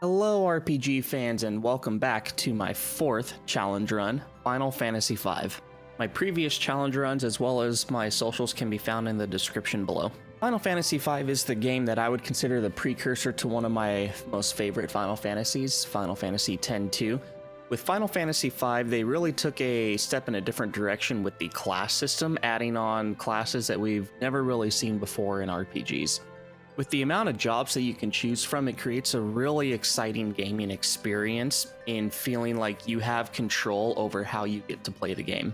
Hello RPG fans and welcome back to my fourth challenge run, Final Fantasy V. My previous challenge runs as well as my socials can be found in the description below. Final Fantasy V is the game that I would consider the precursor to one of my most favorite Final Fantasies, Final Fantasy X-2. With Final Fantasy V, they really took a step in a different direction with the class system, adding on classes that we've never really seen before in RPGs. With the amount of jobs that you can choose from, it creates a really exciting gaming experience in feeling like you have control over how you get to play the game.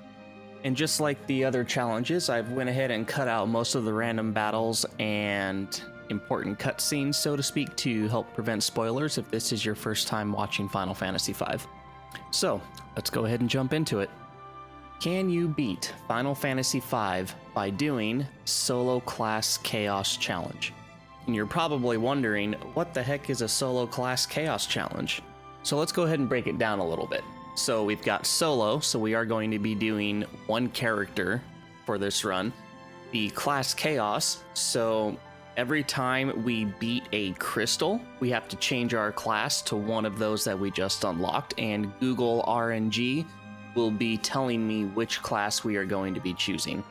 And just like the other challenges, I've went ahead and cut out most of the random battles and important cutscenes, so to speak, to help prevent spoilers if this is your first time watching Final Fantasy V. So, let's go ahead and jump into it. Can you beat Final Fantasy V by doing Solo Class Chaos Challenge? And you're probably wondering, what the heck is a Solo Class Chaos Challenge? So let's go ahead and break it down a little bit. So we've got Solo, so we are going to be doing one character for this run. The Class Chaos, so every time we beat a crystal, we have to change our class to one of those that we just unlocked, and Google RNG will be telling me which class we are going to be choosing.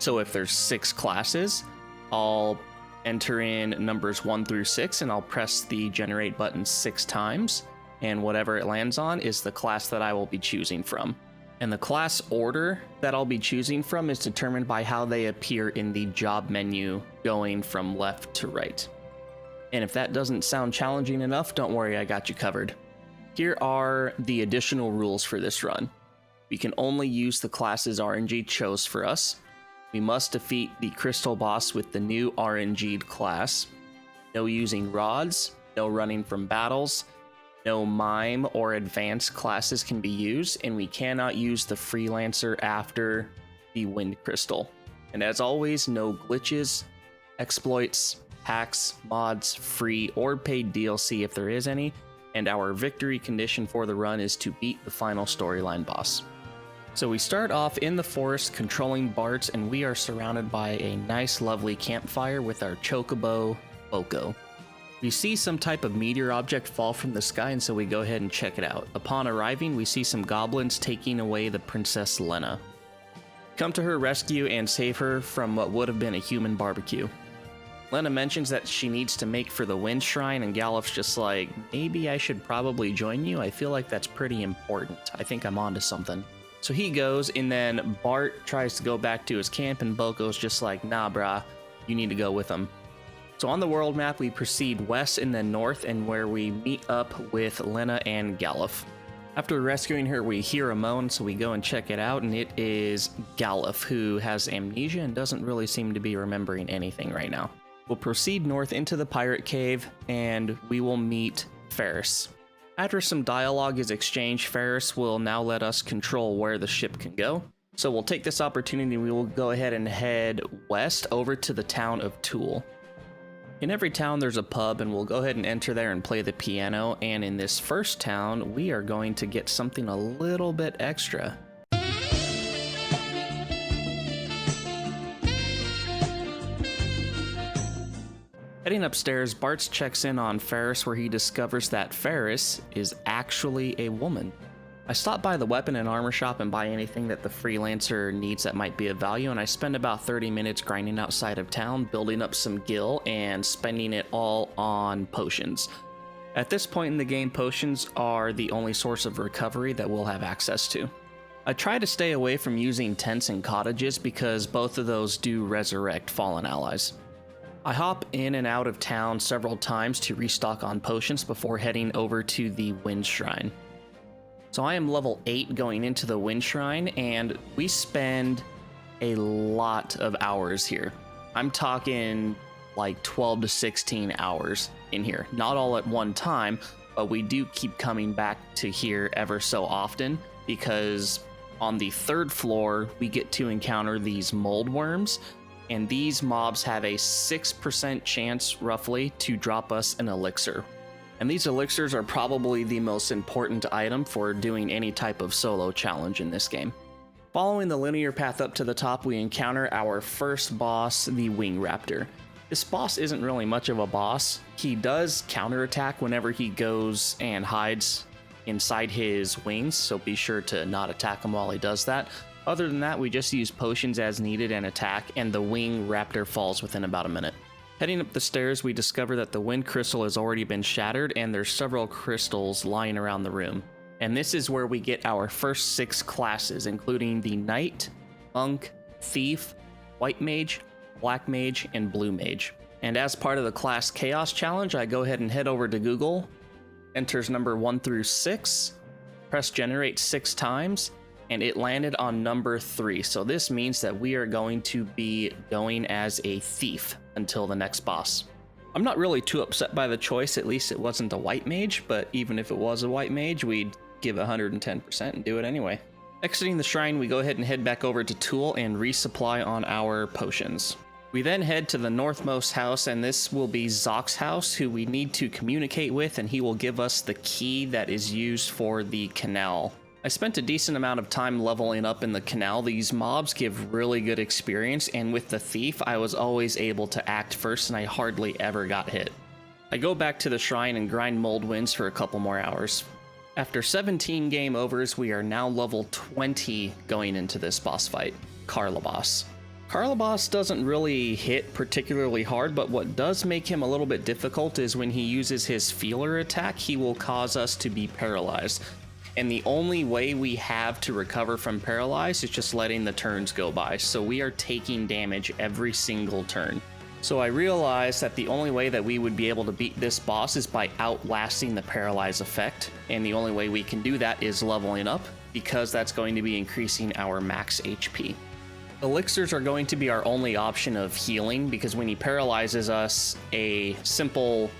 So if there's 6 classes, I'll enter in numbers 1 through 6 and I'll press the generate button 6 times, and whatever it lands on is the class that I will be choosing from. And the class order that I'll be choosing from is determined by how they appear in the job menu going from left to right. And if that doesn't sound challenging enough, don't worry, I got you covered. Here are the additional rules for this run. We can only use the classes RNG chose for us. We must defeat the crystal boss with the new RNG'd class. No using rods, no running from battles, no mime or advanced classes can be used, and we cannot use the Freelancer after the wind crystal. And as always, no glitches, exploits, hacks, mods, free or paid DLC if there is any, and our victory condition for the run is to beat the final storyline boss. So we start off in the forest controlling Bartz, and we are surrounded by a nice lovely campfire with our chocobo, Boko. We see some type of meteor object fall from the sky, and so we go ahead and check it out. Upon arriving, we see some goblins taking away the Princess Lena. Come to her rescue and save her from what would have been a human barbecue. Lena mentions that she needs to make for the Wind Shrine, and Gallif's just like, maybe I should probably join you. I feel like that's pretty important. I think I'm onto something. So he goes, and then Bart tries to go back to his camp, and Boko's just like, nah brah, you need to go with him. So on the world map, we proceed west and then north, and where we meet up with Lena and Gallif. After rescuing her, we hear a moan, so we go and check it out, and it is Gallif, who has amnesia and doesn't really seem to be remembering anything right now. We'll proceed north into the pirate cave, and we will meet Ferris. After some dialogue is exchanged, Ferris will now let us control where the ship can go. So we'll take this opportunity, we will go ahead and head west over to the town of Toul. In every town there's a pub, and we'll go ahead and enter there and play the piano, and in this first town we are going to get something a little bit extra. Heading upstairs, Bartz checks in on Ferris, where he discovers that Ferris is actually a woman. I stop by the weapon and armor shop and buy anything that the Freelancer needs that might be of value, and I spend about 30 minutes grinding outside of town, building up some gil, and spending it all on potions. At this point in the game, potions are the only source of recovery that we'll have access to. I try to stay away from using tents and cottages because both of those do resurrect fallen allies. I hop in and out of town several times to restock on potions before heading over to the Wind Shrine. So I am level 8 going into the Wind Shrine, and we spend a lot of hours here. I'm talking like 12 to 16 hours in here. Not all at one time, but we do keep coming back to here ever so often, because on the 3rd floor we get to encounter these mold worms, and these mobs have a 6% chance, roughly, to drop us an elixir. And these elixirs are probably the most important item for doing any type of solo challenge in this game. Following the linear path up to the top, we encounter our first boss, the Wing Raptor. This boss isn't really much of a boss. He does counterattack whenever he goes and hides inside his wings, so be sure to not attack him while he does that. Other than that, we just use potions as needed and attack, and the wing raptor falls within about a minute. Heading up the stairs, we discover that the wind crystal has already been shattered, and there's several crystals lying around the room. And this is where we get our first 6 classes, including the Knight, Monk, Thief, White Mage, Black Mage, and Blue Mage. And as part of the class Chaos Challenge, I go ahead and head over to Google, enters number 1 through 6, press generate 6 times, and it landed on number 3. So this means that we are going to be going as a Thief until the next boss. I'm not really too upset by the choice, at least it wasn't a White Mage, but even if it was a White Mage, we'd give 110% and do it anyway. Exiting the shrine, we go ahead and head back over to Tool and resupply on our potions. We then head to the northmost house, and this will be Zock's house, who we need to communicate with, and he will give us the key that is used for the canal. I spent a decent amount of time leveling up in the canal. These mobs give really good experience, and with the Thief, I was always able to act first, and I hardly ever got hit. I go back to the shrine and grind mold winds for a couple more hours. After 17 game overs, we are now level 20 going into this boss fight, Carlabas. Carlabas doesn't really hit particularly hard, but what does make him a little bit difficult is when he uses his feeler attack, he will cause us to be paralyzed. And the only way we have to recover from paralyzed is just letting the turns go by, so we are taking damage every single turn. So I realized that the only way that we would be able to beat this boss is by outlasting the paralyze effect, and the only way we can do that is leveling up, because that's going to be increasing our max HP. Elixirs are going to be our only option of healing, because when he paralyzes us, a simple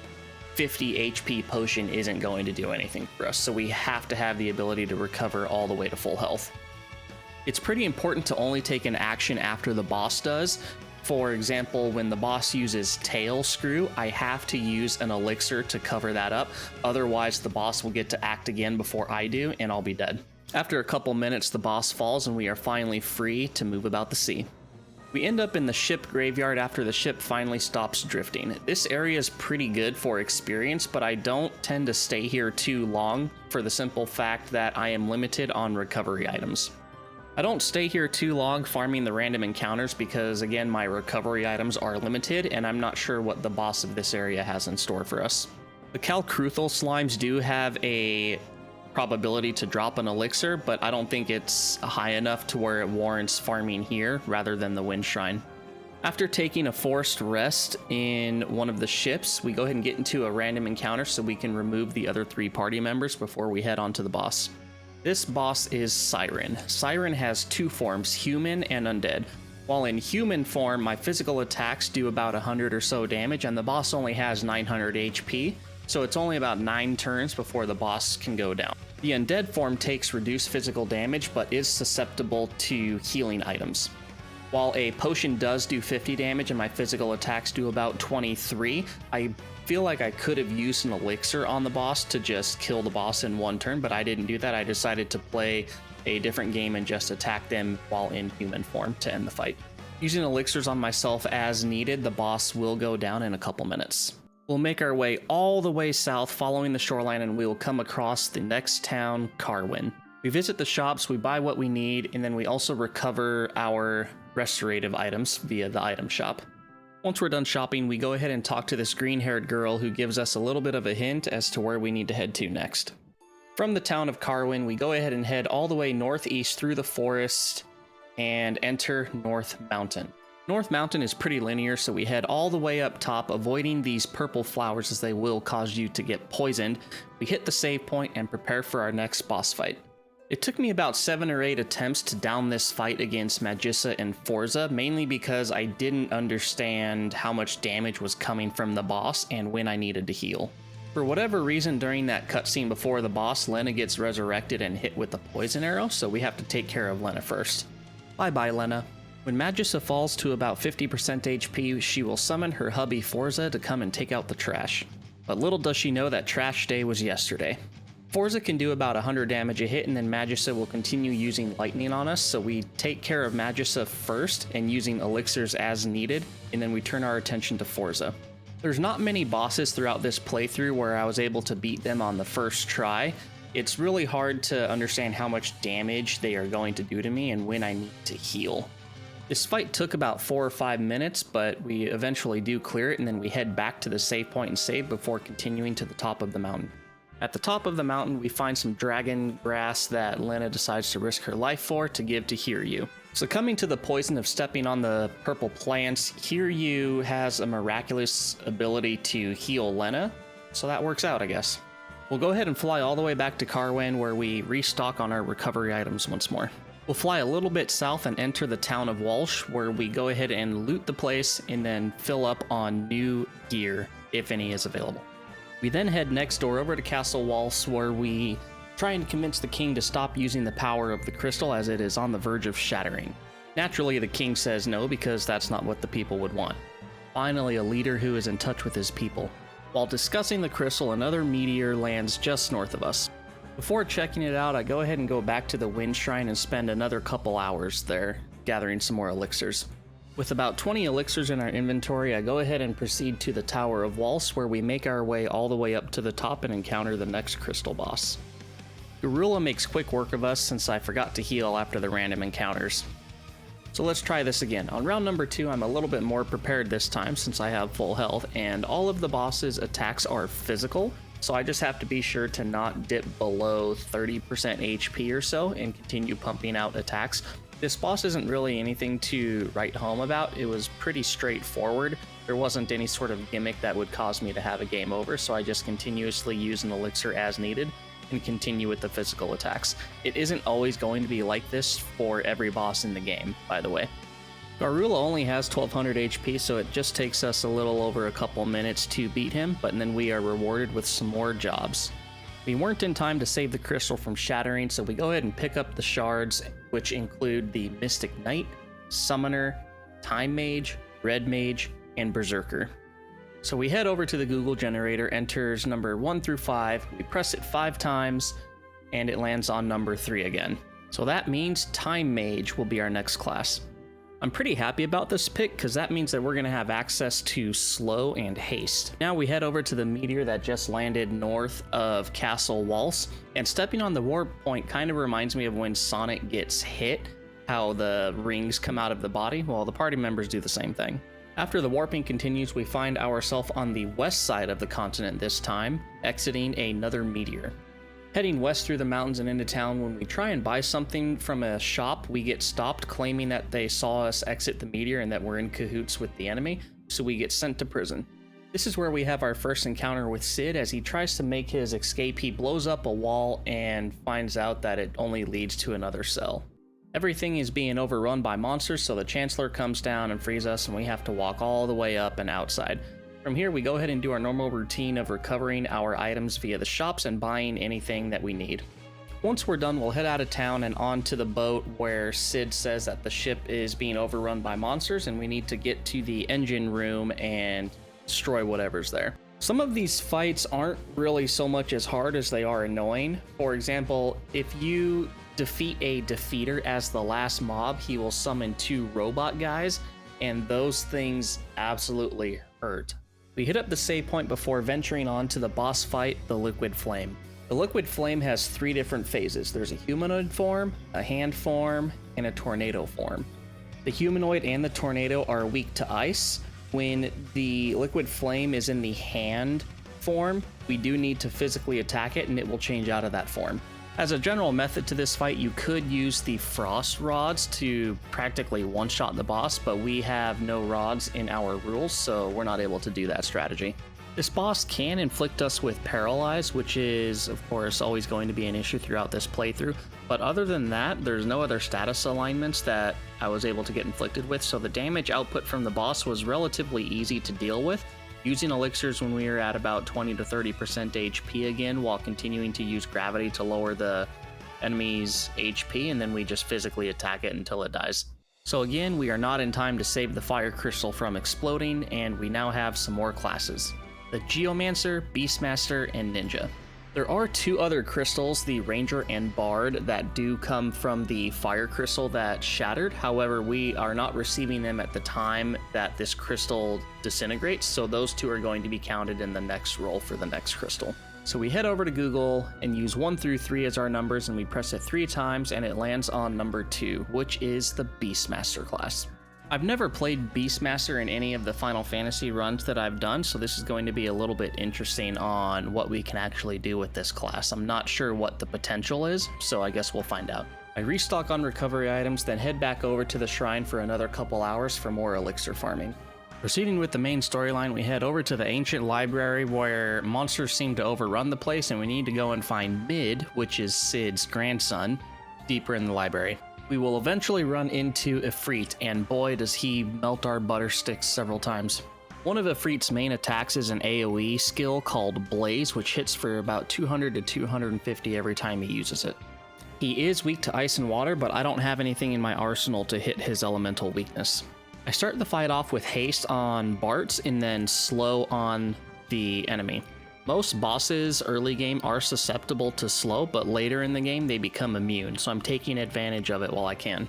50 HP potion isn't going to do anything for us, so we have to have the ability to recover all the way to full health. It's pretty important to only take an action after the boss does. For example, when the boss uses Tail Screw, I have to use an elixir to cover that up, otherwise the boss will get to act again before I do, and I'll be dead. After a couple minutes, the boss falls and we are finally free to move about the sea. We end up in the ship graveyard after the ship finally stops drifting. This area is pretty good for experience, but I don't tend to stay here too long for the simple fact that I am limited on recovery items. I don't stay here too long farming the random encounters because, again, my recovery items are limited and I'm not sure what the boss of this area has in store for us. The Calcruthal slimes do have a probability to drop an elixir, but I don't think it's high enough to where it warrants farming here rather than the Wind Shrine. After taking a forced rest in one of the ships, we go ahead and get into a random encounter so we can remove the other 3 party members before we head on to the boss. This boss is Siren. Siren has 2 forms, human and undead. While in human form, my physical attacks do about 100 or so damage, and the boss only has 900 HP, so it's only about 9 turns before the boss can go down. The undead form takes reduced physical damage, but is susceptible to healing items. While a potion does do 50 damage and my physical attacks do about 23, I feel like I could have used an elixir on the boss to just kill the boss in 1 turn, but I didn't do that. I decided to play a different game and just attack them while in human form to end the fight. Using elixirs on myself as needed, the boss will go down in a couple minutes. We'll make our way all the way south following the shoreline and we will come across the next town, Carwin. We visit the shops, we buy what we need, and then we also recover our restorative items via the item shop. Once we're done shopping, we go ahead and talk to this green-haired girl who gives us a little bit of a hint as to where we need to head to next. From the town of Carwin, we go ahead and head all the way northeast through the forest and enter North Mountain. North Mountain is pretty linear, so we head all the way up top, avoiding these purple flowers as they will cause you to get poisoned. We hit the save point and prepare for our next boss fight. It took me about 7 or 8 attempts to down this fight against Magissa and Forza, mainly because I didn't understand how much damage was coming from the boss and when I needed to heal. For whatever reason, during that cutscene before the boss, Lena gets resurrected and hit with a poison arrow, so we have to take care of Lena first. Bye-bye, Lena. When Magissa falls to about 50% HP, she will summon her hubby Forza to come and take out the trash. But little does she know that trash day was yesterday. Forza can do about 100 damage a hit, and then Magissa will continue using lightning on us, so we take care of Magissa first and using elixirs as needed, and then we turn our attention to Forza. There's not many bosses throughout this playthrough where I was able to beat them on the first try. It's really hard to understand how much damage they are going to do to me and when I need to heal. This fight took about 4 or 5 minutes, but we eventually do clear it, and then we head back to the save point and save before continuing to the top of the mountain. At the top of the mountain, we find some dragon grass that Lena decides to risk her life for to give to Hiryu. Succumbing to the poison of stepping on the purple plants, Hiryu has a miraculous ability to heal Lena, so that works out, I guess. We'll go ahead and fly all the way back to Carwen, where we restock on our recovery items once more. We'll fly a little bit south and enter the town of Walsh, where we go ahead and loot the place and then fill up on new gear, if any is available. We then head next door over to Castle Walsh, where we try and convince the king to stop using the power of the crystal as it is on the verge of shattering. Naturally, the king says no, because that's not what the people would want. Finally, a leader who is in touch with his people. While discussing the crystal, another meteor lands just north of us. Before checking it out, I go ahead and go back to the Wind Shrine and spend another couple hours there, gathering some more elixirs. With about 20 elixirs in our inventory, I go ahead and proceed to the Tower of Walsh, where we make our way all the way up to the top and encounter the next crystal boss. Gorilla makes quick work of us since I forgot to heal after the random encounters. So let's try this again. On round number 2, I'm a little bit more prepared this time since I have full health, and all of the boss's attacks are physical, so I just have to be sure to not dip below 30% HP or so and continue pumping out attacks. This boss isn't really anything to write home about. It was pretty straightforward. There wasn't any sort of gimmick that would cause me to have a game over, so I just continuously use an elixir as needed and continue with the physical attacks. It isn't always going to be like this for every boss in the game, by the way. Garula only has 1200 HP, so it just takes us a little over a couple minutes to beat him, but then we are rewarded with some more jobs. We weren't in time to save the crystal from shattering, so we go ahead and pick up the shards, which include the Mystic Knight, Summoner, Time Mage, Red Mage, and Berserker. So we head over to the Google generator, enters number 1 through 5, we press it 5 times, and it lands on number 3 again. So that means Time Mage will be our next class. I'm pretty happy about this pick because that means that we're going to have access to Slow and Haste. Now we head over to the meteor that just landed north of Castle Walsh, and stepping on the warp point kind of reminds me of when Sonic gets hit, how the rings come out of the body. Well, the party members do the same thing. After the warping continues, we find ourselves on the west side of the continent this time, exiting another meteor. Heading west through the mountains and into town, when we try and buy something from a shop, we get stopped claiming that they saw us exit the meteor and that we're in cahoots with the enemy, so we get sent to prison. This is where we have our first encounter with Sid. As he tries to make his escape, he blows up a wall and finds out that it only leads to another cell. Everything is being overrun by monsters, so the Chancellor comes down and frees us, and we have to walk all the way up and outside. From here, we go ahead and do our normal routine of recovering our items via the shops and buying anything that we need. Once we're done, we'll head out of town and onto the boat where Sid says that the ship is being overrun by monsters and we need to get to the engine room and destroy whatever's there. Some of these fights aren't really so much as hard as they are annoying. For example, if you defeat a defeater as the last mob, he will summon 2 robot guys, and those things absolutely hurt. We hit up the save point before venturing on to the boss fight, the Liquid Flame. The Liquid Flame has 3 different phases. There's a humanoid form, a hand form, and a tornado form. The humanoid and the tornado are weak to ice. When the Liquid Flame is in the hand form, we do need to physically attack it and it will change out of that form. As a general method to this fight, you could use the Frost Rods to practically one-shot the boss, but we have no rods in our rules, so we're not able to do that strategy. This boss can inflict us with Paralyze, which is, of course, always going to be an issue throughout this playthrough, but other than that, there's no other status alignments that I was able to get inflicted with, so the damage output from the boss was relatively easy to deal with, using elixirs when we were at about 20 to 30% HP again, while continuing to use gravity to lower the enemy's HP, and then we just physically attack it until it dies. So again, we are not in time to save the fire crystal from exploding, and we now have some more classes: the Geomancer, Beastmaster, and Ninja. There are two other crystals, the Ranger and Bard, that do come from the fire crystal that shattered. However, we are not receiving them at the time that this crystal disintegrates, so those two are going to be counted in the next roll for the next crystal. So we head over to Google and use 1 through 3 as our numbers, and we press it 3 times and it lands on number 2, which is the Beastmaster class. I've never played Beastmaster in any of the Final Fantasy runs that I've done, so this is going to be a little bit interesting on what we can actually do with this class. I'm not sure what the potential is, so I guess we'll find out. I restock on recovery items, then head back over to the shrine for another couple hours for more elixir farming. Proceeding with the main storyline, we head over to the ancient library where monsters seem to overrun the place, and we need to go and find Mid, which is Cid's grandson, deeper in the library. We will eventually run into Ifrit, and boy does he melt our butter sticks several times. One of Ifrit's main attacks is an AoE skill called Blaze, which hits for about 200 to 250 every time he uses it. He is weak to ice and water, but I don't have anything in my arsenal to hit his elemental weakness. I start the fight off with haste on Bartz and then slow on the enemy. Most bosses early game are susceptible to slow, but later in the game they become immune, so I'm taking advantage of it while I can.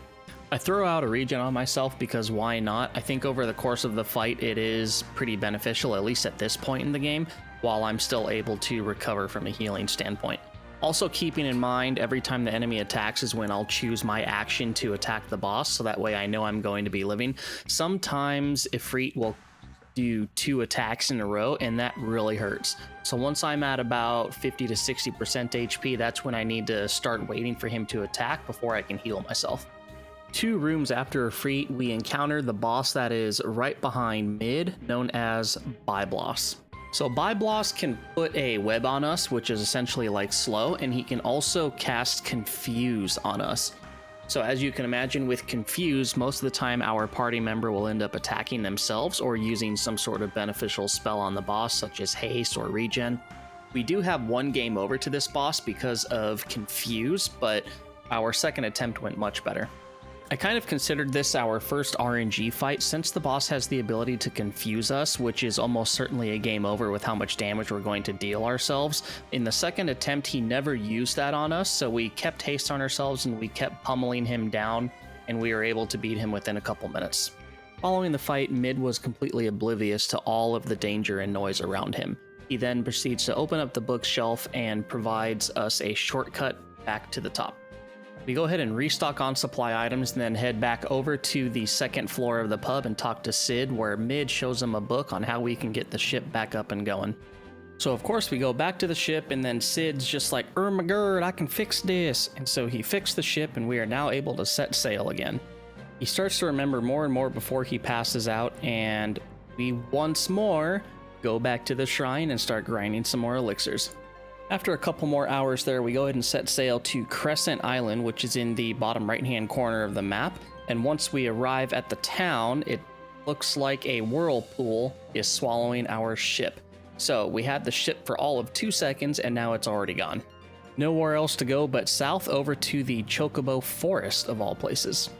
I throw out a regen on myself because why not? I think over the course of the fight it is pretty beneficial, at least at this point in the game, while I'm still able to recover from a healing standpoint. Also keeping in mind, every time the enemy attacks is when I'll choose my action to attack the boss, so that way I know I'm going to be living. Sometimes Ifrit will do 2 attacks in a row, and that really hurts. So once I'm at about 50 to 60% HP, that's when I need to start waiting for him to attack before I can heal myself. 2 rooms after Ifrit, we encounter the boss that is right behind Mid, known as Byblos. So Byblos can put a web on us, which is essentially like slow, and he can also cast Confuse on us. So as you can imagine, with Confuse, most of the time our party member will end up attacking themselves or using some sort of beneficial spell on the boss, such as haste or regen. We do have 1 game over to this boss because of Confuse, but our second attempt went much better. I kind of considered this our first RNG fight since the boss has the ability to confuse us, which is almost certainly a game over with how much damage we're going to deal ourselves. In the second attempt, he never used that on us, so we kept haste on ourselves and we kept pummeling him down, and we were able to beat him within a couple minutes. Following the fight, Mid was completely oblivious to all of the danger and noise around him. He then proceeds to open up the bookshelf and provides us a shortcut back to the top. We go ahead and restock on supply items and then head back over to the second floor of the pub and talk to Cid, where Mid shows him a book on how we can get the ship back up and going. So of course we go back to the ship, and then Cid's just like, my god, I can fix this. And so he fixed the ship and we are now able to set sail again. He starts to remember more and more before he passes out, and we once more go back to the shrine and start grinding some more elixirs. After a couple more hours there, we go ahead and set sail to Crescent Island, which is in the bottom right-hand corner of the map. And once we arrive at the town, it looks like a whirlpool is swallowing our ship. So we had the ship for all of 2 seconds, and now it's already gone. Nowhere else to go but south over to the Chocobo Forest, of all places.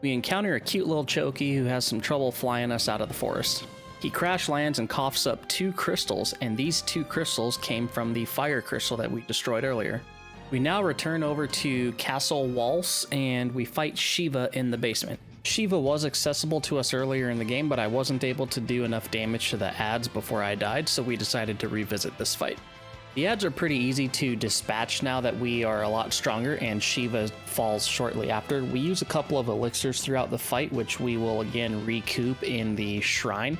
We encounter a cute little Choki who has some trouble flying us out of the forest. He crash lands and coughs up 2 crystals, and these 2 crystals came from the fire crystal that we destroyed earlier. We now return over to Castle Waltz, and we fight Shiva in the basement. Shiva was accessible to us earlier in the game, but I wasn't able to do enough damage to the ads before I died, so we decided to revisit this fight. The ads are pretty easy to dispatch now that we are a lot stronger, and Shiva falls shortly after. We use a couple of elixirs throughout the fight, which we will again recoup in the shrine.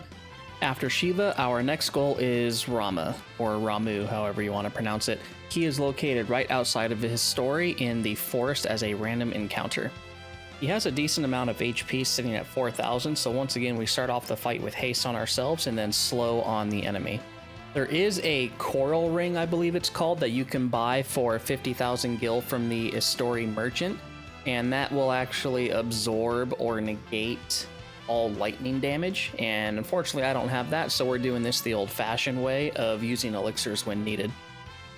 After Shiva, our next goal is Rama, or Ramu, however you want to pronounce it. He is located right outside of his story in the forest as a random encounter. He has a decent amount of HP sitting at 4,000, so once again we start off the fight with haste on ourselves and then slow on the enemy. There is a coral ring, I believe it's called, that you can buy for 50,000 gil from the Istori merchant, and that will actually absorb or negate all lightning damage, and unfortunately I don't have that, so we're doing this the old-fashioned way of using elixirs when needed.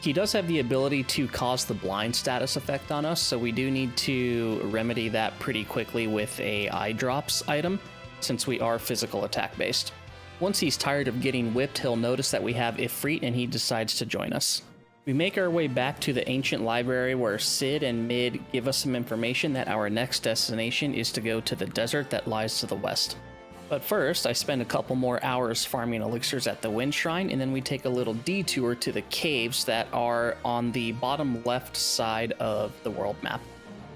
He does have the ability to cause the blind status effect on us, so we do need to remedy that pretty quickly with a eye drops item, since we are physical attack based. Once he's tired of getting whipped, he'll notice that we have Ifrit and he decides to join us. We make our way back to the ancient library where Sid and Mid give us some information that our next destination is to go to the desert that lies to the west. But first, I spend a couple more hours farming elixirs at the Wind Shrine, and then we take a little detour to the caves that are on the bottom left side of the world map.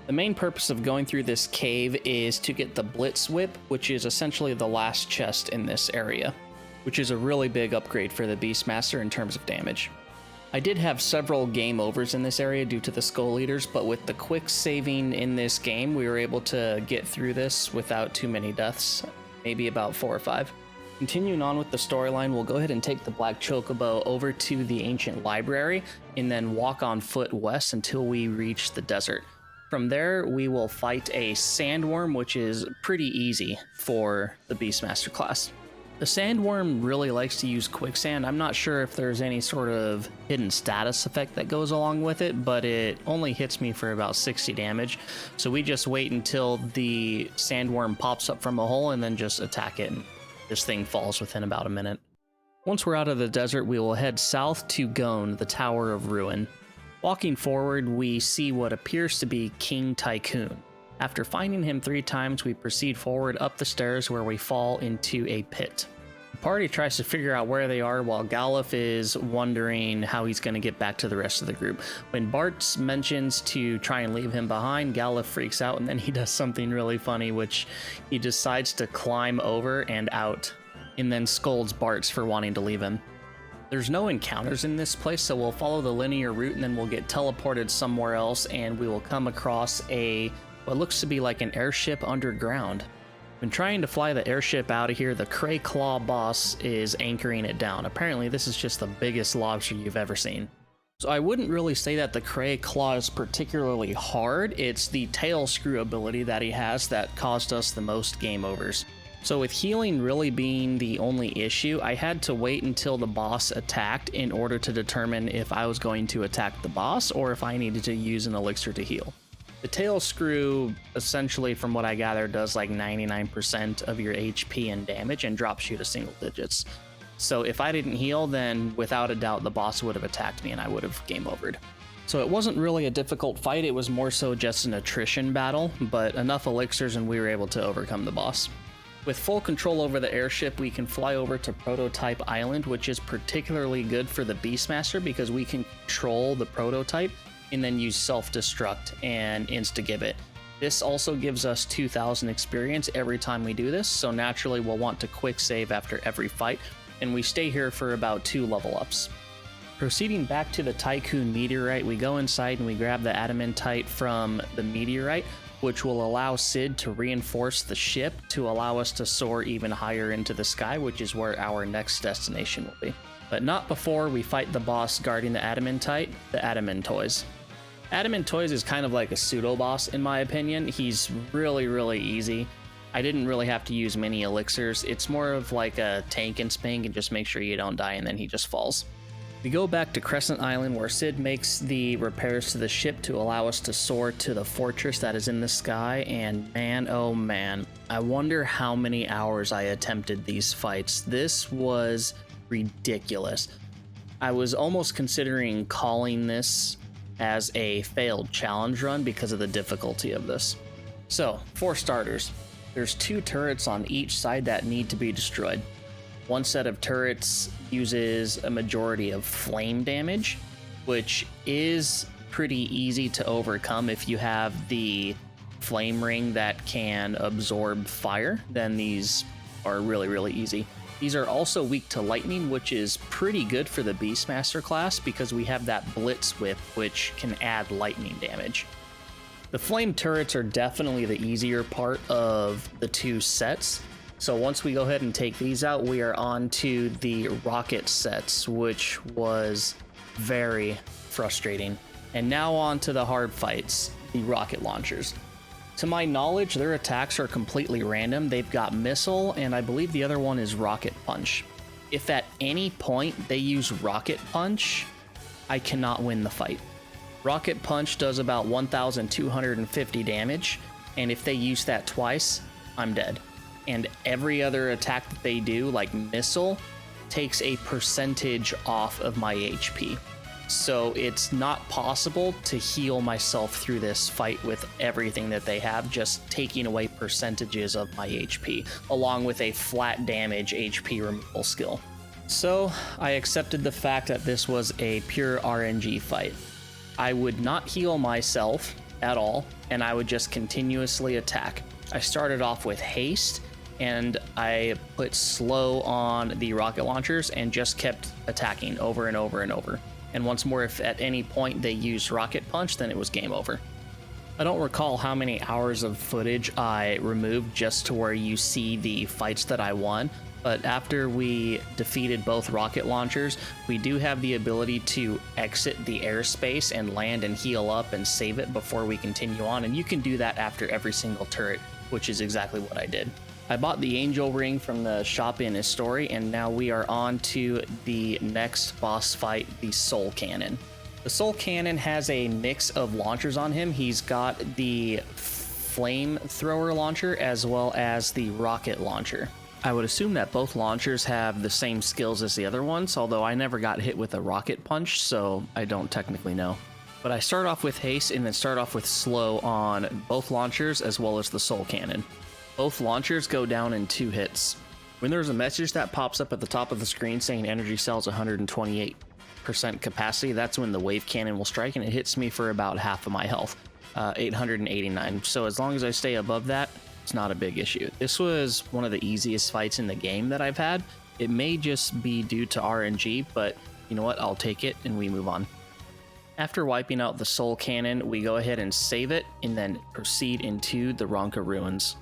The main purpose of going through this cave is to get the Blitz Whip, which is essentially the last chest in this area, which is a really big upgrade for the Beastmaster in terms of damage. I did have several game overs in this area due to the Skull Eaters, but with the quick saving in this game, we were able to get through this without too many deaths, maybe about 4 or 5. Continuing on with the storyline, we'll go ahead and take the Black Chocobo over to the ancient library and then walk on foot west until we reach the desert. From there, we will fight a Sandworm, which is pretty easy for the Beastmaster class. The Sandworm really likes to use Quicksand. I'm not sure if there's any sort of hidden status effect that goes along with it, but it only hits me for about 60 damage. So we just wait until the Sandworm pops up from a hole and then just attack it, and this thing falls within about a minute. Once we're out of the desert, we will head south to Gone, the Tower of Ruin. Walking forward, we see what appears to be King Tycoon. After finding him 3 times, we proceed forward up the stairs where we fall into a pit. The party tries to figure out where they are while Galuf is wondering how he's going to get back to the rest of the group. When Bartz mentions to try and leave him behind, Galuf freaks out, and then he does something really funny, which he decides to climb over and out, and then scolds Bartz for wanting to leave him. There's no encounters in this place, so we'll follow the linear route and then we'll get teleported somewhere else, and we will come across what looks to be like an airship underground. When trying to fly the airship out of here, the Cray Claw boss is anchoring it down. Apparently this is just the biggest lobster you've ever seen. So I wouldn't really say that the Cray Claw is particularly hard. It's the tail screw ability that he has that caused us the most game overs. So with healing really being the only issue, I had to wait until the boss attacked in order to determine if I was going to attack the boss or if I needed to use an elixir to heal. The tail screw, essentially from what I gather, does like 99% of your HP and damage and drops you to single digits. So if I didn't heal, then without a doubt the boss would have attacked me and I would have game overed. So it wasn't really a difficult fight, it was more so just an attrition battle, but enough elixirs and we were able to overcome the boss. With full control over the airship, we can fly over to Prototype Island, which is particularly good for the Beastmaster because we can control the prototype and then use self-destruct and insta-gibbet. This also gives us 2,000 experience every time we do this, so naturally we'll want to quick save after every fight, and we stay here for about 2 level ups. Proceeding back to the Tycoon meteorite, we go inside and we grab the adamantite from the meteorite, which will allow Sid to reinforce the ship to allow us to soar even higher into the sky, which is where our next destination will be. But not before we fight the boss guarding the adamantite, the Adamantoise. Adamantoise is kind of like a pseudo-boss in my opinion. He's really easy. I didn't really have to use many elixirs. It's more of like a tank and spank and just make sure you don't die and then he just falls. We go back to Crescent Island where Sid makes the repairs to the ship to allow us to soar to the fortress that is in the sky, and man oh man, I wonder how many hours I attempted these fights. This was ridiculous. I was almost considering calling this as a failed challenge run because of the difficulty of this. So, for starters, there's 2 turrets on each side that need to be destroyed. One set of turrets uses a majority of flame damage, which is pretty easy to overcome if you have the flame ring that can absorb fire. Then these are really easy. These are also weak to lightning, which is pretty good for the Beastmaster class because we have that Blitz Whip, which can add lightning damage. The flame turrets are definitely the easier part of the 2 sets. So once we go ahead and take these out, we are on to the rocket sets, which was very frustrating. And now on to the hard fights, the rocket launchers. To my knowledge, their attacks are completely random. They've got Missile, and I believe the other one is Rocket Punch. If at any point they use Rocket Punch, I cannot win the fight. Rocket Punch does about 1,250 damage, and if they use that twice, I'm dead. And every other attack that they do, like Missile, takes a percentage off of my HP. so it's not possible to heal myself through this fight with everything that they have, just taking away percentages of my HP, along with a flat damage HP removal skill. So I accepted the fact that this was a pure RNG fight. I would not heal myself at all, and I would just continuously attack. I started off with haste, and I put slow on the rocket launchers and just kept attacking over and over and over. And once more, if at any point they used rocket punch, then it was game over. I don't recall how many hours of footage I removed just to where you see the fights that I won, but after we defeated both rocket launchers, we do have the ability to exit the airspace and land and heal up and save it before we continue on, and you can do that after every single turret, which is exactly what I did. I bought the Angel Ring from the shop in History, and now we are on to the next boss fight, the Soul Cannon. The Soul Cannon has a mix of launchers on him. He's got the flamethrower launcher as well as the rocket launcher. I would assume that both launchers have the same skills as the other ones, although I never got hit with a rocket punch, so I don't technically know. But I start off with haste and then start off with slow on both launchers as well as the Soul Cannon. Both launchers go down in 2 hits. When there's a message that pops up at the top of the screen saying energy cells 128% capacity, that's when the wave cannon will strike, and it hits me for about half of my health, 889. So as long as I stay above that, it's not a big issue. This was one of the easiest fights in the game that I've had. It may just be due to RNG, but you know what? I'll take it and we move on. After wiping out the Soul Cannon, we go ahead and save it and then proceed into the Ronka Ruins.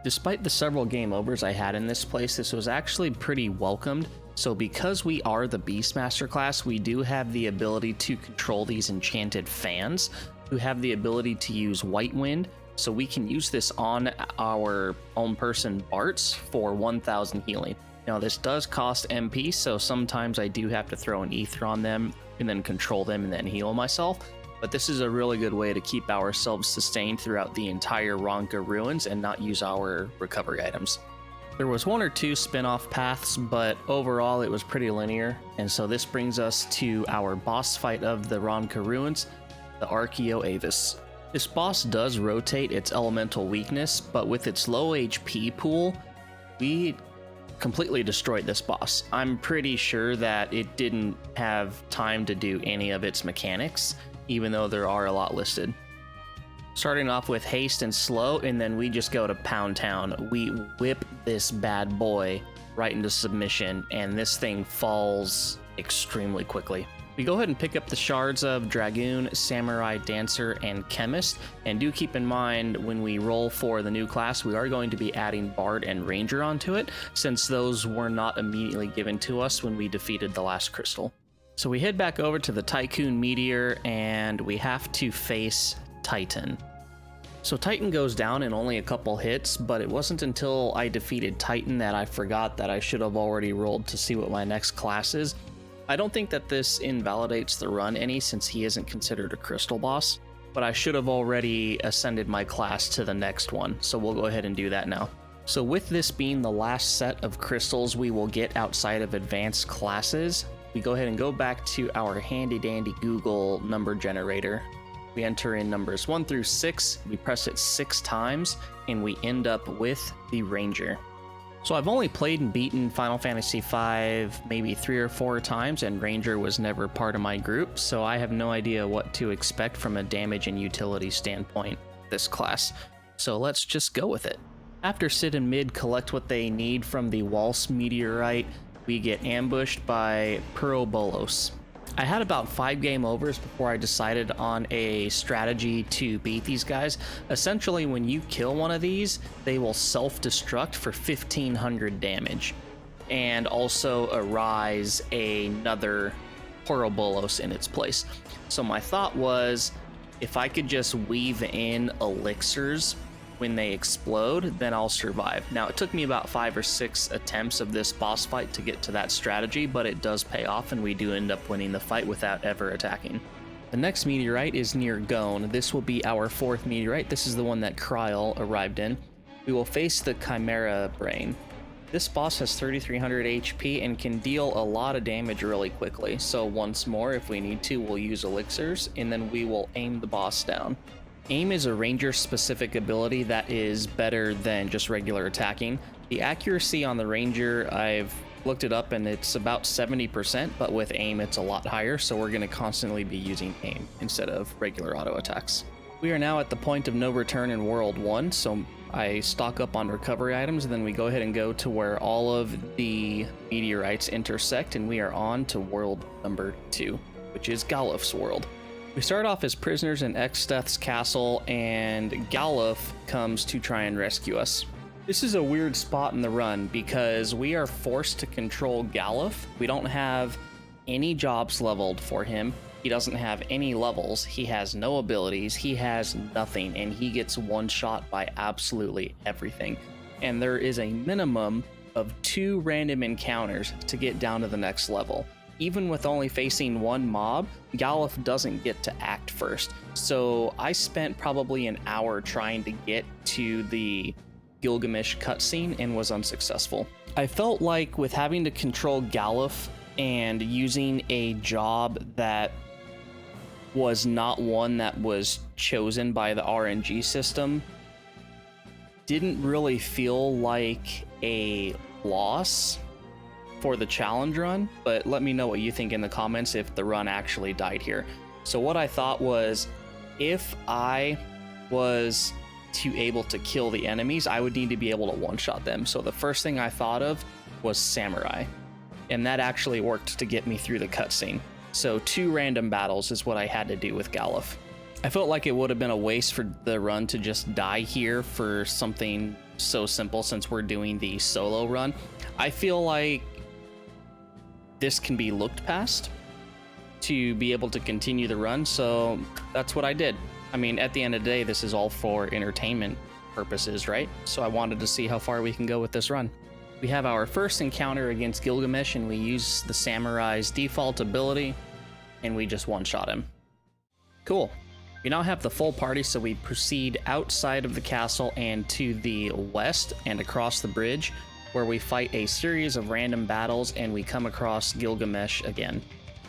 Despite the several game overs I had in this place, this was actually pretty welcomed. So because we are the Beastmaster class, we do have the ability to control these enchanted fans who have the ability to use White Wind. So we can use this on our own person Bartz for 1000 healing. Now this does cost MP, so sometimes I do have to throw an ether on them and then control them and then heal myself. But this is a really good way to keep ourselves sustained throughout the entire Ronka Ruins and not use our recovery items. There was 1 or 2 spin-off paths, but overall it was pretty linear, and so this brings us to our boss fight of the Ronka Ruins, the Archeo Avis. This boss does rotate its elemental weakness, but with its low HP pool, we completely destroyed this boss. I'm pretty sure that it didn't have time to do any of its mechanics, even though there are a lot listed. Starting off with haste and slow, and then we just go to Pound Town. We whip this bad boy right into submission, and this thing falls extremely quickly. We go ahead and pick up the shards of Dragoon, Samurai, Dancer, and Chemist, and do keep in mind when we roll for the new class, we are going to be adding Bard and Ranger onto it, since those were not immediately given to us when we defeated the last crystal. So we head back over to the Tycoon Meteor, and we have to face Titan. So Titan goes down in only a couple hits, but it wasn't until I defeated Titan that I forgot that I should have already rolled to see what my next class is. I don't think that this invalidates the run any, since he isn't considered a crystal boss, but I should have already ascended my class to the next one, so we'll go ahead and do that now. So with this being the last set of crystals we will get outside of advanced classes, we go ahead and go back to our handy dandy Google number generator. We enter in numbers 1 through 6, we press it 6 times, and we end up with the Ranger. So I've only played and beaten Final Fantasy V maybe 3 or 4 times, and Ranger was never part of my group, so I have no idea what to expect from a damage and utility standpoint this class. So let's just go with it. After Sid and Mid collect what they need from the Waltz meteorite, we get ambushed by Purobolos. I had about 5 game overs before I decided on a strategy to beat these guys. Essentially, when you kill one of these, they will self-destruct for 1500 damage, and also arise another Purobolos in its place. So my thought was, if I could just weave in elixirs when they explode, then I'll survive. Now, it took me about 5 or 6 attempts of this boss fight to get to that strategy, but it does pay off, and we do end up winning the fight without ever attacking. The next meteorite is near Gone. This will be our 4th meteorite. This is the one that Kryl arrived in. We will face the Chimera Brain. This boss has 3300 HP and can deal a lot of damage really quickly. So once more, if we need to, we'll use elixirs and then we will aim the boss down. Aim is a ranger specific ability that is better than just regular attacking. The accuracy on the ranger, I've looked it up and it's about 70%, but with aim it's a lot higher, so we're going to constantly be using aim instead of regular auto attacks. We are now at the point of no return in World 1, so I stock up on recovery items and then we go ahead and go to where all of the meteorites intersect, and we are on to World number 2, which is Galuf's world. We start off as prisoners in Xezat's castle, and Galuf comes to try and rescue us. This is a weird spot in the run because we are forced to control Galuf. We don't have any jobs leveled for him. He doesn't have any levels. He has no abilities. He has nothing, and he gets one shot by absolutely everything. And there is a minimum of 2 random encounters to get down to the next level. Even with only facing one mob, Galuf doesn't get to act first. So I spent probably an hour trying to get to the Gilgamesh cutscene and was unsuccessful. I felt like with having to control Galuf and using a job that was not one that was chosen by the RNG system didn't really feel like a loss for the challenge run, but let me know what you think in the comments if the run actually died here. So what I thought was, if I was able to kill the enemies, I would need to be able to one-shot them. So the first thing I thought of was Samurai, and that actually worked to get me through the cutscene. So 2 random battles is what I had to do with Galuf. I felt like it would have been a waste for the run to just die here for something so simple since we're doing the solo run. I feel like this can be looked past to be able to continue the run, so that's what I did. I mean, at the end of the day, this is all for entertainment purposes, right? So I wanted to see how far we can go with this run. We have our first encounter against Gilgamesh, and we use the Samurai's default ability, and we just one-shot him. Cool. We now have the full party, so we proceed outside of the castle and to the west and across the bridge, where we fight a series of random battles and we come across Gilgamesh again.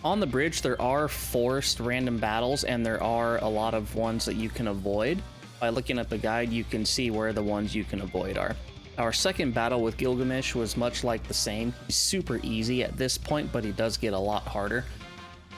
On the bridge, there are forced random battles, and there are a lot of ones that you can avoid. By looking at the guide, you can see where the ones you can avoid are. Our second battle with Gilgamesh was much like the same. He's super easy at this point, but he does get a lot harder.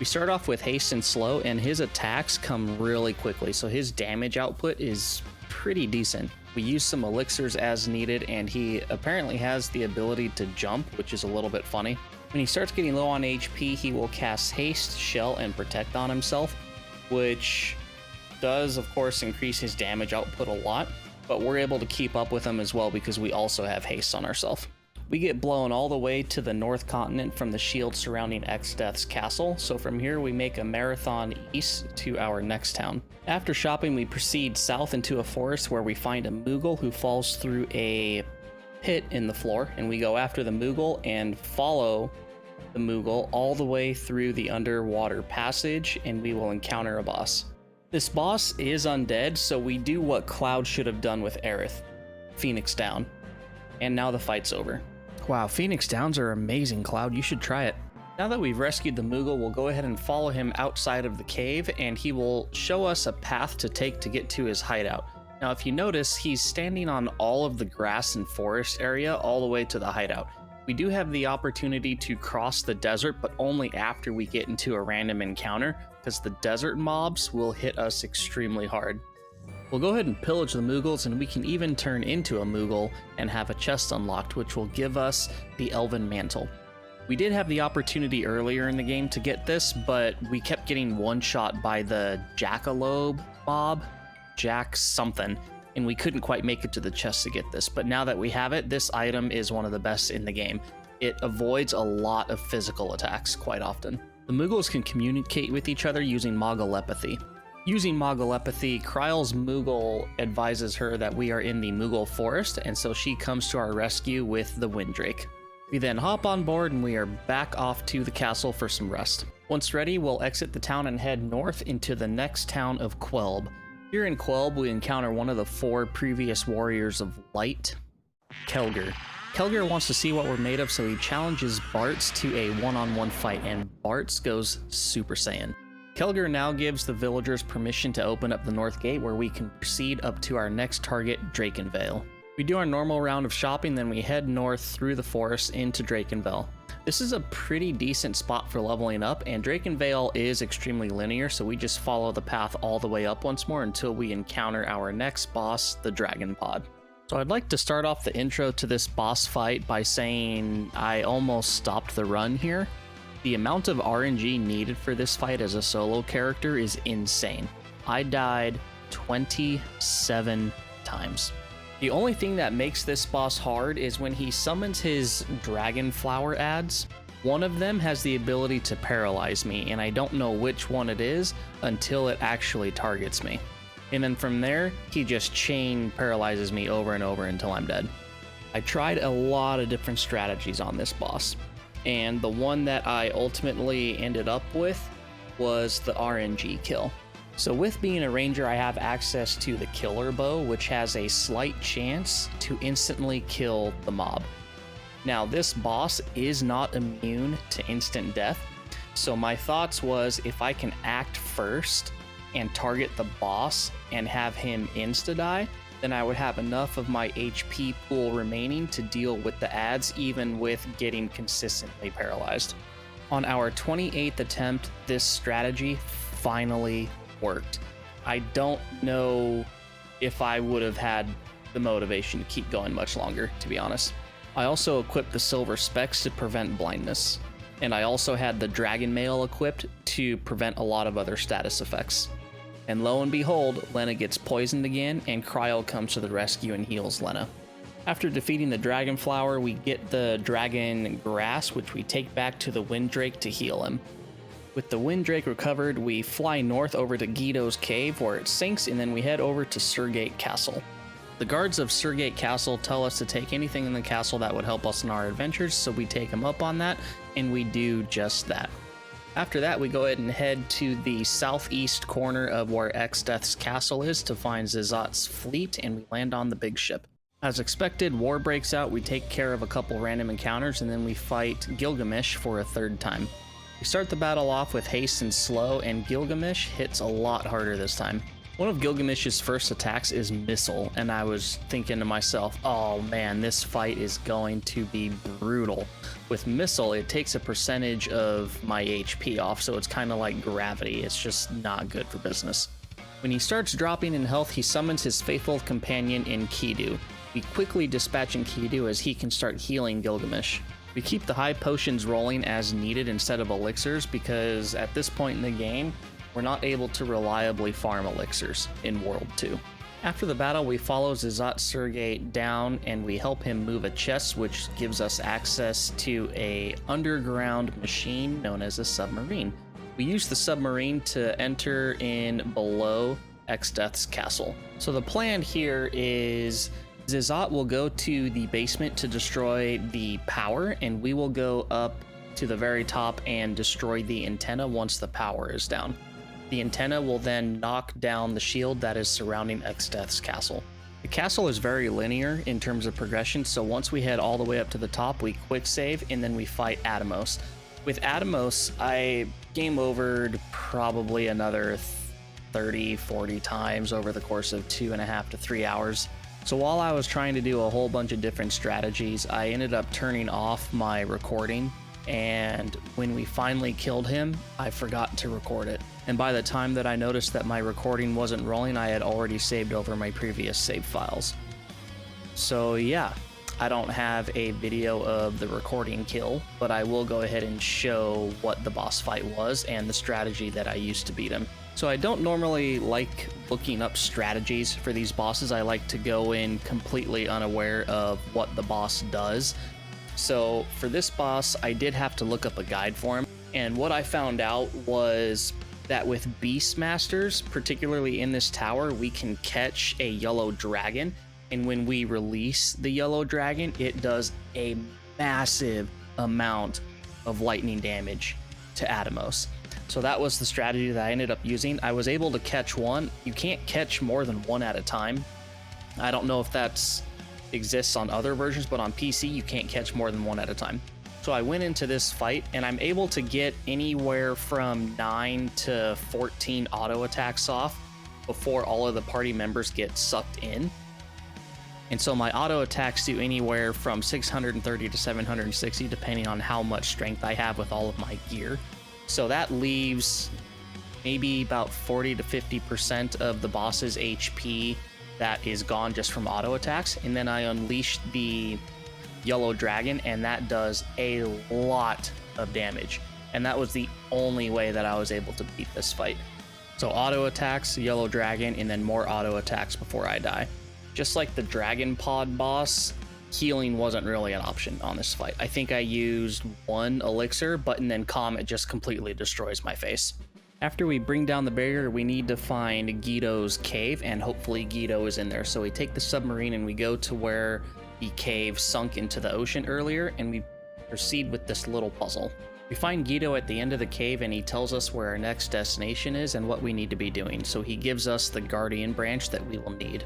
We start off with haste and slow, and his attacks come really quickly, so his damage output is pretty decent. We use some elixirs as needed, and he apparently has the ability to jump, which is a little bit funny. When he starts getting low on HP, he will cast Haste, Shell, and Protect on himself, which does, of course, increase his damage output a lot, but we're able to keep up with him as well because we also have Haste on ourselves. We get blown all the way to the North Continent from the shield surrounding Xezat's castle, so from here we make a marathon east to our next town. After shopping, we proceed south into a forest where we find a Moogle who falls through a pit in the floor, and we go after the Moogle and follow the Moogle all the way through the underwater passage, and we will encounter a boss. This boss is undead, so we do what Cloud should have done with Aerith. Phoenix down. And now the fight's over. Wow, Phoenix Downs are amazing, Cloud. You should try it. Now that we've rescued the Moogle, we'll go ahead and follow him outside of the cave, and he will show us a path to take to get to his hideout. Now, if you notice, he's standing on all of the grass and forest area all the way to the hideout. We do have the opportunity to cross the desert, but only after we get into a random encounter, because the desert mobs will hit us extremely hard. We'll go ahead and pillage the Moogles, and we can even turn into a Moogle and have a chest unlocked, which will give us the Elven Mantle. We did have the opportunity earlier in the game to get this, but we kept getting one-shot by the Jackalope mob, Jack something, and we couldn't quite make it to the chest to get this. But now that we have it, this item is one of the best in the game. It avoids a lot of physical attacks quite often. The Moogles can communicate with each other using Mogolepathy. Using Mogolepathy, Kryle's Moogle advises her that we are in the Moogle forest, and so she comes to our rescue with the Windrake. We then hop on board and we are back off to the castle for some rest. Once ready, we'll exit the town and head north into the next town of Quelb. Here in Quelb, we encounter one of the 4 previous warriors of light, Kelger. Kelger wants to see what we're made of, so he challenges Bartz to a one-on-one fight, and Bartz goes Super Saiyan. Kelger now gives the villagers permission to open up the north gate, where we can proceed up to our next target, Drakenvale. We do our normal round of shopping, then we head north through the forest into Drakenvale. This is a pretty decent spot for leveling up, and Drakenvale is extremely linear, so we just follow the path all the way up once more until we encounter our next boss, the Dragon Pod. So I'd like to start off the intro to this boss fight by saying I almost stopped the run here. The amount of RNG needed for this fight as a solo character is insane. I died 27 times. The only thing that makes this boss hard is when he summons his Dragon Flower ads. One of them has the ability to paralyze me, and I don't know which one it is until it actually targets me. And then from there, he just chain paralyzes me over and over until I'm dead. I tried a lot of different strategies on this boss, and the one that I ultimately ended up with was the RNG kill. So with being a ranger, I have access to the killer bow, which has a slight chance to instantly kill the mob. Now this boss is not immune to instant death, so my thoughts was if I can act first and target the boss and have him insta-die, then I would have enough of my HP pool remaining to deal with the ads, even with getting consistently paralyzed. On our 28th attempt, this strategy finally worked. I don't know if I would have had the motivation to keep going much longer, to be honest. I also equipped the silver specs to prevent blindness, and I also had the dragon mail equipped to prevent a lot of other status effects. And lo and behold, Lena gets poisoned again, and Cryo comes to the rescue and heals Lena. After defeating the dragon flower, we get the dragon grass, which we take back to the Windrake to heal him. With the Windrake recovered, we fly north over to Guido's cave where it sinks, and then we head over to Surgate Castle. The guards of Surgate Castle tell us to take anything in the castle that would help us in our adventures, so we take them up on that, and we do just that. After that, we go ahead and head to the southeast corner of where Xezat's castle is to find Xezat's fleet, and we land on the big ship. As expected, war breaks out, we take care of a couple random encounters, and then we fight Gilgamesh for a third time. We start the battle off with haste and slow, and Gilgamesh hits a lot harder this time. One of Gilgamesh's first attacks is Missile, and I was thinking to myself, oh man, this fight is going to be brutal. With Missile, it takes a percentage of my HP off, so it's kind of like gravity. It's just not good for business. When he starts dropping in health, he summons his faithful companion Enkidu. We quickly dispatch Enkidu as he can start healing Gilgamesh. We keep the high potions rolling as needed instead of elixirs because at this point in the game, we're not able to reliably farm elixirs in World 2. After the battle, we follow Xezat Surgate down and we help him move a chest, which gives us access to an underground machine known as a submarine. We use the submarine to enter in below Xezat's castle. So the plan here is Xezat will go to the basement to destroy the power, and we will go up to the very top and destroy the antenna once the power is down. The antenna will then knock down the shield that is surrounding Xezat's castle. The castle is very linear in terms of progression, so once we head all the way up to the top, we quick save and then we fight Atomos. With Atomos, I game overed probably another 30-40 times over the course of 2.5 to 3 hours. So while I was trying to do a whole bunch of different strategies, I ended up turning off my recording, and when we finally killed him, I forgot to record it. And by the time that I noticed that my recording wasn't rolling, I had already saved over my previous save files. So yeah, I don't have a video of the recording kill, but I will go ahead and show what the boss fight was and the strategy that I used to beat him. So I don't normally like looking up strategies for these bosses. I like to go in completely unaware of what the boss does. So for this boss, I did have to look up a guide for him. And what I found out was that with Beastmasters, particularly in this tower, we can catch a yellow dragon. And when we release the yellow dragon, it does a massive amount of lightning damage to Atomos. So that was the strategy that I ended up using. I was able to catch one. You can't catch more than one at a time. I don't know if that's exists on other versions, but on PC you can't catch more than one at a time. So I went into this fight and I'm able to get anywhere from 9 to 14 auto attacks off before all of the party members get sucked in. And so my auto attacks do anywhere from 630 to 760 depending on how much strength I have with all of my gear. So that leaves maybe about 40 to 50% of the boss's HP that is gone just from auto attacks. And then I unleash the yellow dragon and that does a lot of damage. And that was the only way that I was able to beat this fight. So auto attacks, yellow dragon, and then more auto attacks before I die. Just like the dragon pod boss, healing wasn't really an option on this fight. I think I used 1 elixir, but and then Comet just completely destroys my face. After we bring down the barrier, we need to find Guido's cave, and hopefully Guido is in there. So we take the submarine and we go to where the cave sunk into the ocean earlier, and we proceed with this little puzzle. We find Guido at the end of the cave and he tells us where our next destination is and what we need to be doing. So he gives us the Guardian branch that we will need.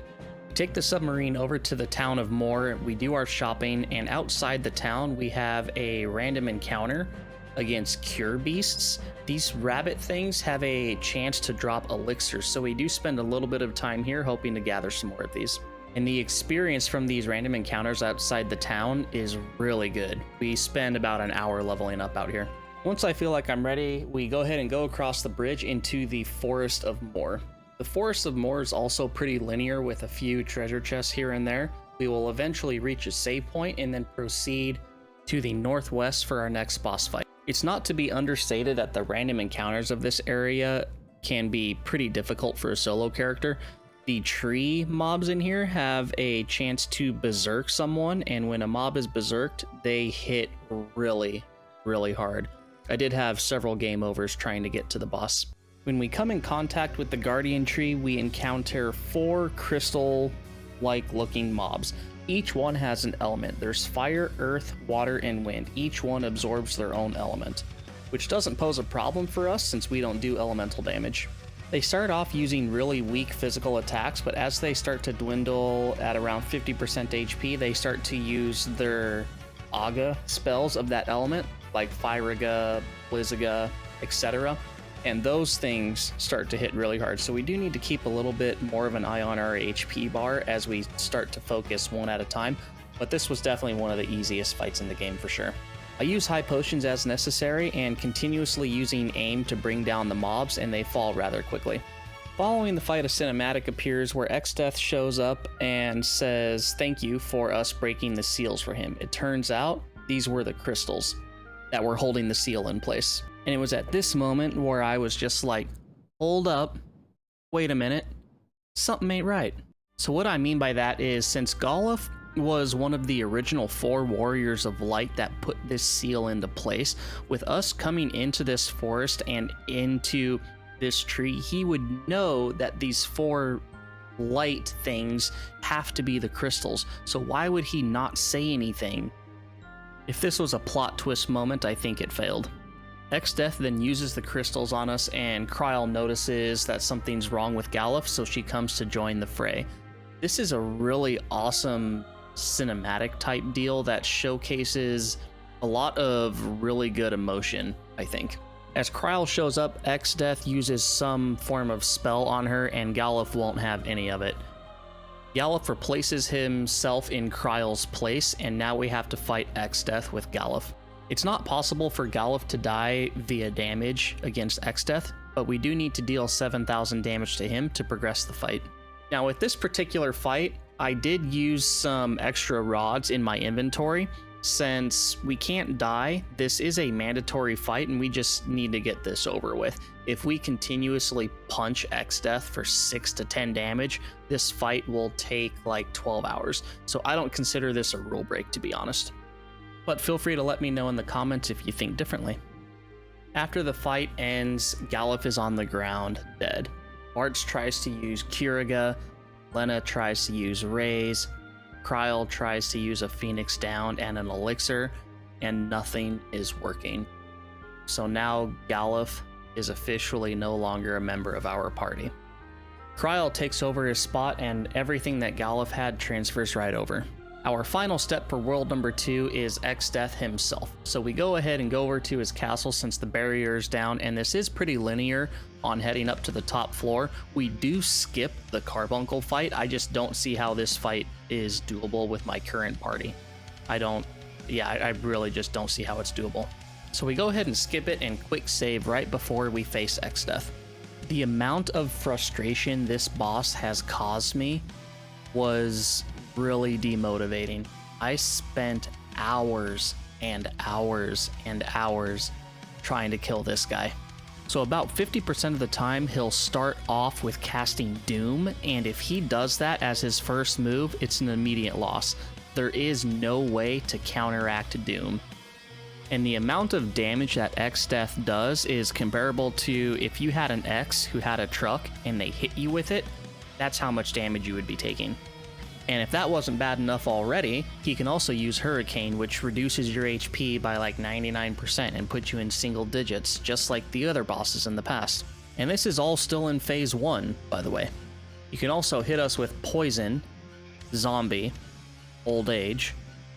We take the submarine over to the town of Moor, we do our shopping, and outside the town we have a random encounter against cure beasts. These rabbit things have a chance to drop elixirs, so we do spend a little bit of time here hoping to gather some more of these. And the experience from these random encounters outside the town is really good. We spend about an hour leveling up out here. Once I feel like I'm ready, we go ahead and go across the bridge into the Forest of Moor. The Forest of Moor is also pretty linear with a few treasure chests here and there. We will eventually reach a save point and then proceed to the northwest for our next boss fight. It's not to be understated that the random encounters of this area can be pretty difficult for a solo character. The tree mobs in here have a chance to berserk someone, and when a mob is berserked, they hit really, really hard. I did have several game overs trying to get to the boss. When we come in contact with the Guardian Tree, we encounter 4 crystal-like looking mobs. Each one has an element. There's fire, earth, water, and wind. Each one absorbs their own element, which doesn't pose a problem for us since we don't do elemental damage. They start off using really weak physical attacks, but as they start to dwindle at around 50% HP, they start to use their Aga spells of that element, like Fyriga, Blizziga, etc. And those things start to hit really hard. So we do need to keep a little bit more of an eye on our HP bar as we start to focus one at a time. But this was definitely one of the easiest fights in the game for sure. I use high potions as necessary and continuously using aim to bring down the mobs, and they fall rather quickly. Following the fight, a cinematic appears where Xdeath shows up and says thank you for us breaking the seals for him. It turns out these were the crystals that were holding the seal in place. And it was at this moment where I was just like, hold up, wait a minute, something ain't right. So what I mean by that is, since Goluf was one of the original 4 warriors of light that put this seal into place, with us coming into this forest and into this tree, he would know that these 4 light things have to be the crystals. So why would he not say anything? If this was a plot twist moment, I think it failed. Xdeath then uses the crystals on us, and Kryl notices that something's wrong with Goluf, so she comes to join the fray. This is a really awesome cinematic type deal that showcases a lot of really good emotion, I think. As Kryl shows up, Xdeath uses some form of spell on her, and Goluf won't have any of it. Goluf replaces himself in Kryl's place, and now we have to fight Xdeath with Goluf. It's not possible for Goluf to die via damage against Xdeath, but we do need to deal 7,000 damage to him to progress the fight. Now with this particular fight, I did use some extra rods in my inventory. Since we can't die, this is a mandatory fight and we just need to get this over with. If we continuously punch Xdeath for 6 to 10 damage, this fight will take like 12 hours. So I don't consider this a rule break, to be honest. But feel free to let me know in the comments if you think differently. After the fight ends, Goluf is on the ground, dead. Bartz tries to use Curiga, Lena tries to use Raise, Kryl tries to use a Phoenix Down and an Elixir, and nothing is working. So now Goluf is officially no longer a member of our party. Kryl takes over his spot, and everything that Goluf had transfers right over. Our final step for world number 2 is Xezat himself. So we go ahead and go over to his castle since the barrier is down, and this is pretty linear on heading up to the top floor. We do skip the carbuncle fight. I just don't see how this fight is doable with my current party. I really just don't see how it's doable. So we go ahead and skip it and quick save right before we face Xezat. The amount of frustration this boss has caused me was really demotivating. I spent hours and hours and hours trying to kill this guy. So about 50% of the time he'll start off with casting Doom, and if he does that as his first move, it's an immediate loss. There is no way to counteract Doom. And the amount of damage that Xezat does is comparable to if you had an X who had a truck and they hit you with it, that's how much damage you would be taking. And if that wasn't bad enough already, he can also use Hurricane, which reduces your HP by like 99% and puts you in single digits, just like the other bosses in the past. And this is all still in phase 1, by the way. You can also hit us with Poison, Zombie, Old Age.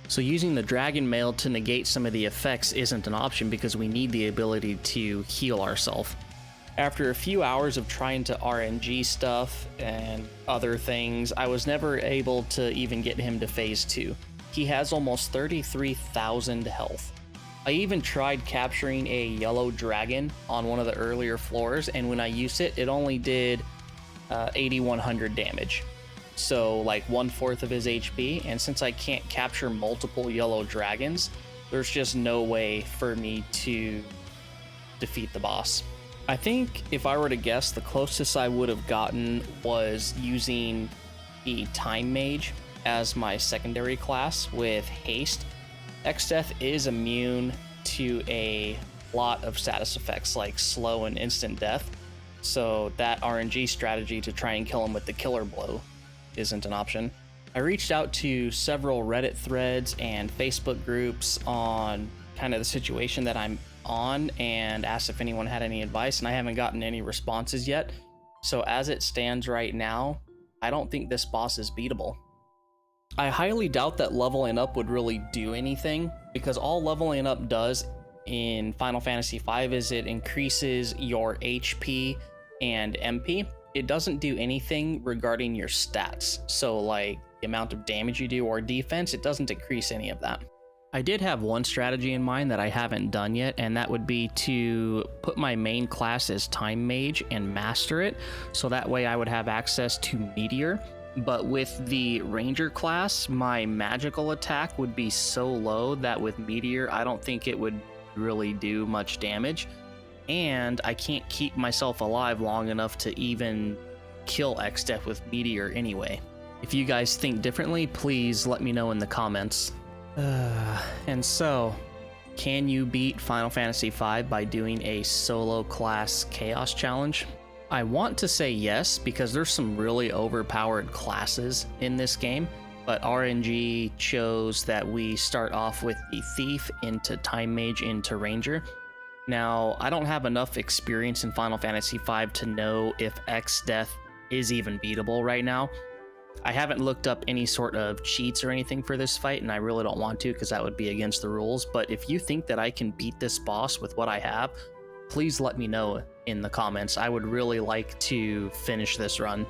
So using the Dragon Mail to negate some of the effects isn't an option because we need the ability to heal ourselves. After a few hours of trying to RNG stuff and other things, I was never able to even get him to phase 2. He has almost 33,000 health. I even tried capturing a yellow dragon on one of the earlier floors, and when I used it, it only did 8,100 damage. So like 1/4 of his HP, and since I can't capture multiple yellow dragons, there's just no way for me to defeat the boss. I think if I were to guess, the closest I would have gotten was using the Time Mage as my secondary class with haste. Xezat is immune to a lot of status effects like slow and instant death, so that RNG strategy to try and kill him with the killer blow isn't an option. I reached out to several Reddit threads and Facebook groups on kind of the situation that I'm on and asked if anyone had any advice, and I haven't gotten any responses yet. So as it stands right now, I don't think this boss is beatable. I highly doubt that leveling up would really do anything, because all leveling up does in Final Fantasy V is it increases your HP and MP. It doesn't do anything regarding your stats. So like the amount of damage you do or defense, it doesn't decrease any of that. I did have one strategy in mind that I haven't done yet, and that would be to put my main class as Time Mage and master it, so that way I would have access to Meteor. But with the Ranger class, my magical attack would be so low that with Meteor, I don't think it would really do much damage. And I can't keep myself alive long enough to even kill Xezat with Meteor anyway. If you guys think differently, please let me know in the comments. And so, can you beat Final Fantasy V by doing a solo class chaos challenge? I want to say yes, because there's some really overpowered classes in this game, but RNG chose that we start off with the Thief into Time Mage into Ranger. Now, I don't have enough experience in Final Fantasy V to know if Xezat is even beatable right now. I haven't looked up any sort of cheats or anything for this fight, and I really don't want to because that would be against the rules. But if you think that I can beat this boss with what I have, please let me know in the comments. I would really like to finish this run.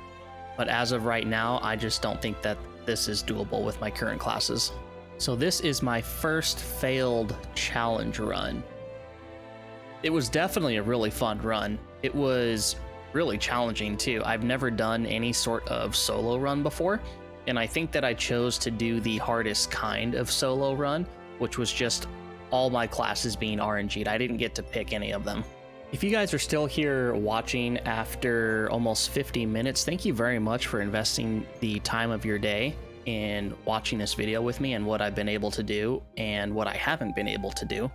But as of right now, I just don't think that this is doable with my current classes. So this is my first failed challenge run. It was definitely a really fun run. It was really challenging too. I've never done any sort of solo run before, and I think that I chose to do the hardest kind of solo run, which was just all my classes being RNG'd. I didn't get to pick any of them. If you guys are still here watching after almost 50 minutes, thank you very much for investing the time of your day in watching this video with me and what I've been able to do and what I haven't been able to do.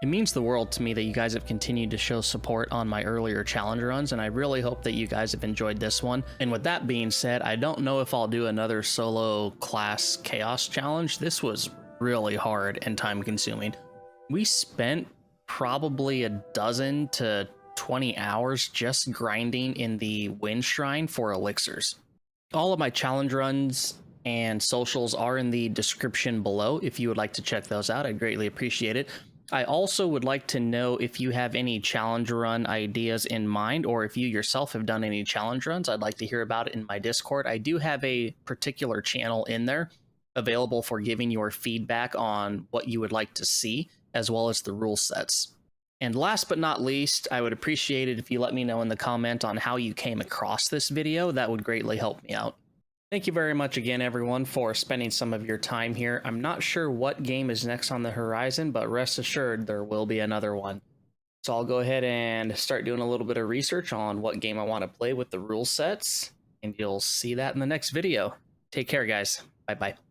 It means the world to me that you guys have continued to show support on my earlier challenge runs, and I really hope that you guys have enjoyed this one. And with that being said, I don't know if I'll do another solo class chaos challenge. This was really hard and time consuming. We spent probably a dozen to 20 hours just grinding in the Wind Shrine for elixirs. All of my challenge runs and socials are in the description below if you would like to check those out. I'd greatly appreciate it. I also would like to know if you have any challenge run ideas in mind, or if you yourself have done any challenge runs. I'd like to hear about it in my Discord. I do have a particular channel in there available for giving your feedback on what you would like to see, as well as the rule sets. And last but not least, I would appreciate it if you let me know in the comment on how you came across this video. That would greatly help me out. Thank you very much again, everyone, for spending some of your time here. I'm not sure what game is next on the horizon, but rest assured there will be another one. So I'll go ahead and start doing a little bit of research on what game I want to play with the rule sets, and you'll see that in the next video. Take care, guys. Bye-bye.